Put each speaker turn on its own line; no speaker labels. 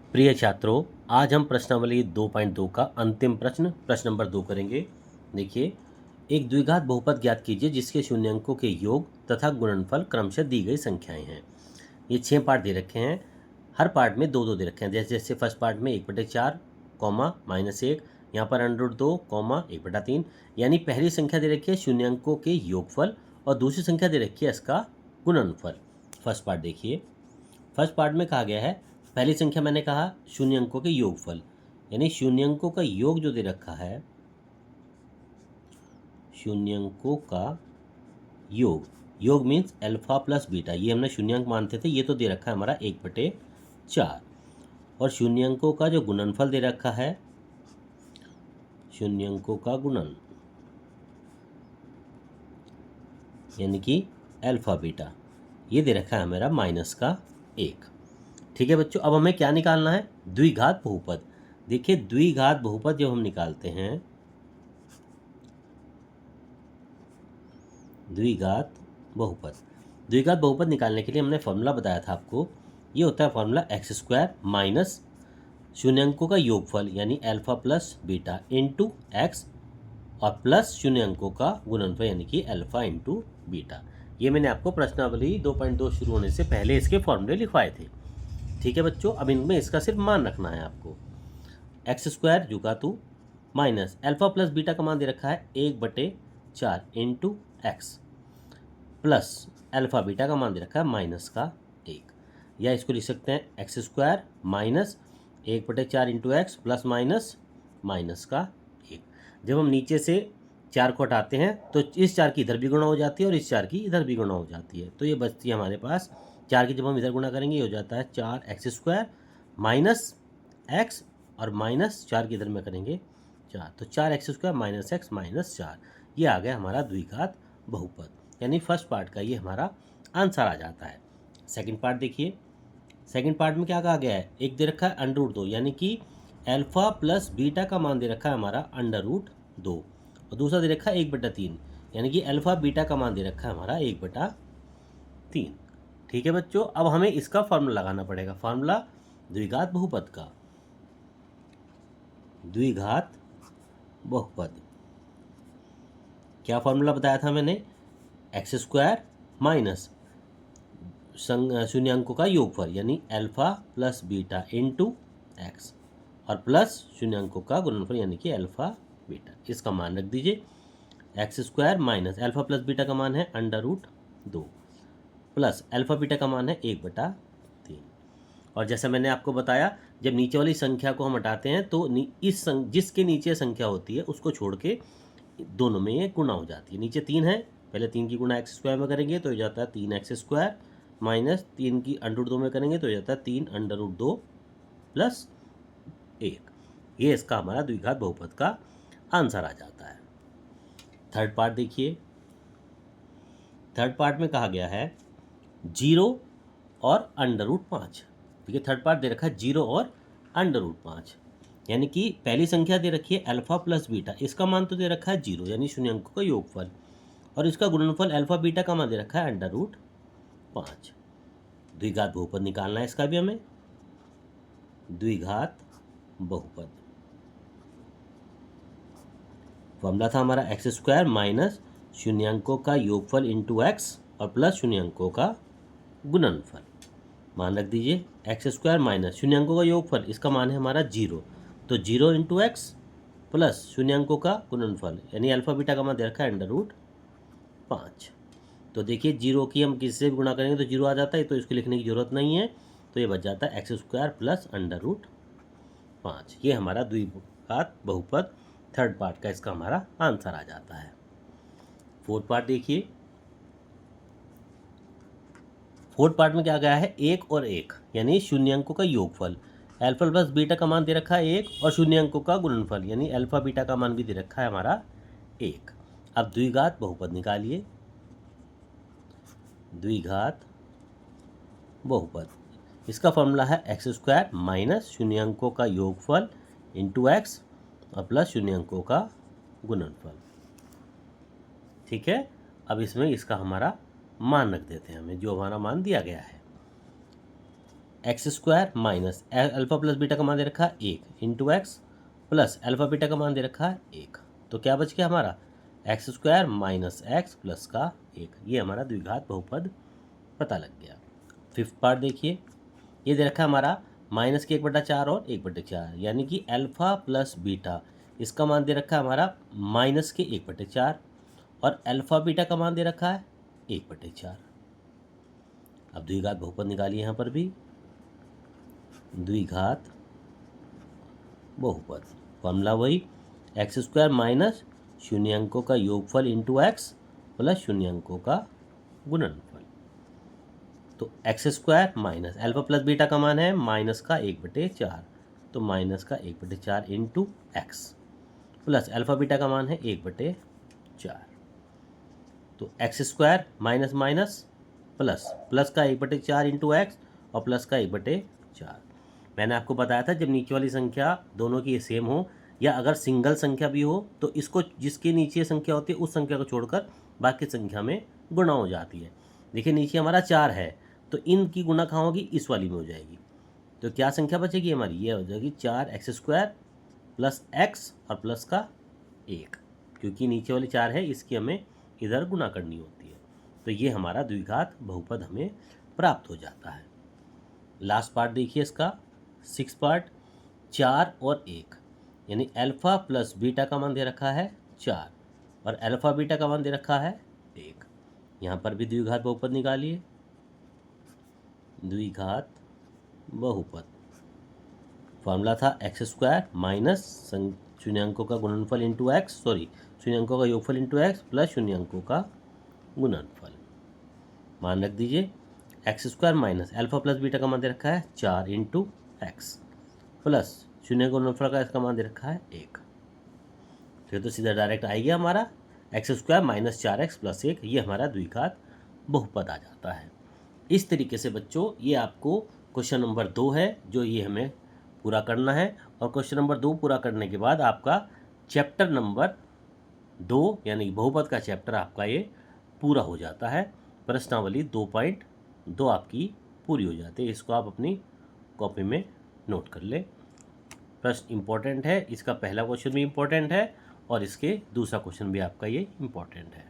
प्रिय छात्रों, आज हम प्रश्नावली 2.2 का अंतिम प्रश्न नंबर 2 करेंगे। देखिए, एक द्विघात बहुपद ज्ञात कीजिए जिसके शून्यंकों के योग तथा गुणनफल क्रमशः दी गई संख्याएं हैं। ये 6 पार्ट दे रखे हैं, हर पार्ट में 2-2 दे रखे हैं। जैसे फर्स्ट पार्ट में 1/4 कॉमा -1, यहाँ पर √2 कॉमा 1/3, यानी पहली संख्या दे रखी है शून्यंकों के योगफल और दूसरी संख्या दे रखी है इसका गुणनफल। फर्स्ट पार्ट देखिए, फर्स्ट पार्ट में कहा गया है, पहली संख्या मैंने कहा शून्य अंकों के योगफल, यानी शून्य अंकों का योग जो दे रखा है, शून्य अंकों का योग मीन्स अल्फा प्लस बीटा, ये हमने शून्य अंक मानते थे, ये तो दे रखा है हमारा 1/4। और शून्य अंकों का जो गुणनफल दे रखा है, शून्य अंकों का गुणन यानी कि अल्फा बीटा, ये दे रखा है मेरा -1। ठीक है बच्चों, अब हमें क्या निकालना है? द्विघात बहुपद। देखिए, द्विघात बहुपद जब हम निकालते हैं, द्विघात बहुपद निकालने के लिए हमने फॉर्मूला बताया था आपको। ये होता है फॉर्मूला x² माइनस शून्य अंकों का योगफल यानी alpha plus beta into x और प्लस शून्य अंकों का गुणनफल यानी कि अल्फा इंटू बीटा। ये मैंने आपको प्रश्नावली 2.2 शुरू होने से पहले इसके फॉर्मूले लिखवाए थे। ठीक है बच्चों, अब इनमें इसका सिर्फ मान रखना है आपको। x² जुगा तू माइनस अल्फा प्लस बीटा का मान दे रखा है 1/4 into x plus alpha beta का मान दे रखा है -1, या इसको लिख सकते हैं x² minus 1/4 into x plus -1। जब हम नीचे से 4 को हटाते हैं तो इस 4 की इधर भी गुणा हो जाती है और इस 4 की इधर भी गुणा हो जाती है, तो ये बचती है हमारे पास 4 की जब हम इधर गुणा करेंगे ये हो जाता है 4x² माइनस एक्स और -4 की इधर में करेंगे 4, तो 4x² माइनस एक्स माइनस 4, ये आ गया हमारा द्विघात बहुपद। यानी फर्स्ट पार्ट का ये हमारा आंसर आ जाता है। सेकंड पार्ट देखिए, सेकंड पार्ट में क्या कहा गया है? एक दे रखा है √2 यानी कि अल्फा प्लस बीटा का मान दे रखा है हमारा √2 और दूसरा दे रखा है 1/3 यानी कि अल्फा बीटा का मान दे रखा है हमारा 1/3। ठीक है बच्चों, अब हमें इसका फॉर्मूला लगाना पड़ेगा, फॉर्मूला द्विघात बहुपद का। द्विघात बहुपद क्या फॉर्मूला बताया था मैंने? x² माइनस शून्य अंकों का योगफल यानी alpha plus beta into x और प्लस शून्य अंकों का गुणनफल यानी कि अल्फा बीटा। इसका मान रख दीजिए, x² minus alpha plus beta का मान है √2 प्लस अल्फा बीटा का मान है 1/3। और जैसा मैंने आपको बताया, जब नीचे वाली संख्या को हम हटाते हैं तो जिसके नीचे संख्या होती है उसको छोड़ के दोनों में ये गुणा हो जाती है। नीचे 3 है, पहले 3 की गुणा x² में करेंगे तो हो जाता है 3x² माइनस 3 की √2 में करेंगे तो हो जाता है 3 √2 प्लस 1। ये इसका हमारा द्विघात बहुपद का आंसर आ जाता है। थर्ड पार्ट देखिए, थर्ड पार्ट में कहा गया है 0 और √5। देखिए, थर्ड पार्ट दे रखा है 0 और √5 यानी कि पहली संख्या दे रखी है अल्फा प्लस बीटा, इसका मान तो दे रखा है 0 यानी शून्य अंकों का योगफल, और इसका गुणनफल अल्फा बीटा का मान दे रखा है √5। द्विघात बहुपद निकालना है इसका भी हमें। द्विघात बहुपद फॉर्मूला था हमारा x² माइनस शून्य अंकों का योगफल इंटू एक्स और प्लस शून्य अंकों का गुणनफल। मान रख दीजिए, x² माइनस शून्य अंकों का योगफल, इसका मान है हमारा 0, तो 0 इंटू एक्स प्लस शून्य अंकों का गुणनफल यानी अल्फा बीटा का मान दे रखा है √5। तो देखिए, 0 की हम किससे भी गुणा करेंगे तो 0 आ जाता है, तो इसको लिखने की जरूरत नहीं है, तो ये बच जाता है x² प्लस √5। ये हमारा द्विघात बहुपद थर्ड पार्ट का इसका हमारा आंसर आ जाता है। फोर्थ पार्ट देखिए, फोर्थ पार्ट में क्या गया है? 1 और 1 यानी शून्य अंकों का योगफल, अल्फा प्लस बीटा का मान दे रखा है 1 और शून्य अंकों का गुणनफल यानी अल्फा बीटा का मान भी दे रखा है हमारा 1। अब द्विघात बहुपद निकालिए। द्विघात बहुपद, इसका फॉर्मूला है x² माइनस शून्य अंकों का योगफल इंटू एक्स और प्लस शून्य अंकों का गुणनफल। ठीक है, अब इसमें इसका हमारा मान रख देते हैं हमें, जो हमारा मान दिया गया है x square minus alpha plus beta का मान दे रखा है 1 into x plus alpha beta का मान दे रखा है 1। तो क्या बच गया हमारा x square minus x plus का 1। ये हमारा द्विघात बहुपद पता लग गया। फिफ्थ पार्ट देखिए, ये दे रखा है हमारा माइनस के 1/4 और 1/4, यानी कि अल्फ़ा प्लस बीटा, इसका मान दे रखा है हमारा माइनस के 1/4 और अल्फ़ा बीटा का मान दे रखा है 1/4। अब द्विघात बहुपद निकालिए। यहाँ पर भी द्विघात बहुपद फॉर्मूला वही एक्स स्क्वायर माइनस शून्यांकों का योगफल इंटू एक्स प्लस शून्यांकों का गुणनफल। तो x square minus alpha plus beta का मान है माइनस का 1/4, तो माइनस का 1/4 into x plus alpha beta का मान है 1/4। तो x square minus minus plus plus का 1/4 इंटू एक्स और प्लस का 1/4। मैंने आपको बताया था जब नीचे वाली संख्या दोनों की सेम हो या अगर सिंगल संख्या भी हो तो इसको जिसके नीचे संख्या होती है उस संख्या को छोड़कर बाकी संख्या में गुणा हो जाती है। देखिए नीचे हमारा 4 है तो इनकी गुणा कहाँ होगी, इस वाली में हो जाएगी। तो क्या संख्या बचेगी हमारी, ये हो जाएगी 4x स्क्वायर प्लस एक्स और प्लस का 1, क्योंकि नीचे वाली 4 है इसकी हमें इधर गुणा करनी होती है। तो ये हमारा द्विघात बहुपद हमें प्राप्त हो जाता है। लास्ट पार्ट देखिए इसका, 6 पार्ट, 4 और 1, यानी अल्फ़ा प्लस बीटा का मान दे रखा है 4 और अल्फ़ा बीटा का मान दे रखा है 1। यहाँ पर भी द्विघात बहुपद निकालिए। द्विघात बहुपद फॉर्मूला था एक्स स्क्वायर माइनस शून्यांकों का गुणनफल इंटू एक्स, शून्यांकों का योगफल इंटू एक्स प्लस शून्यांकों का गुणनफल। मान रख दीजिए x square minus alpha plus beta का मान दे रखा है 4 इंटू एक्स प्लस शून्य गुणनफल का इसका मान दे रखा है 1। फिर तो सीधा डायरेक्ट आ गया हमारा x square minus 4x plus 1, ये हमारा द्विघात बहुपद आ जाता है। इस तरीके से बच्चों ये आपको क्वेश्चन नंबर 2 है जो ये हमें पूरा करना है, और क्वेश्चन नंबर 2 पूरा करने के बाद आपका चैप्टर नंबर 2 यानी बहुपद का चैप्टर आपका ये पूरा हो जाता है। प्रश्नावली 2.2 आपकी पूरी हो जाती है। इसको आप अपनी कॉपी में नोट कर ले। प्रश्न इम्पोर्टेंट है, इसका पहला क्वेश्चन भी इम्पोर्टेंट है और इसके दूसरा क्वेश्चन भी आपका ये इम्पोर्टेंट है।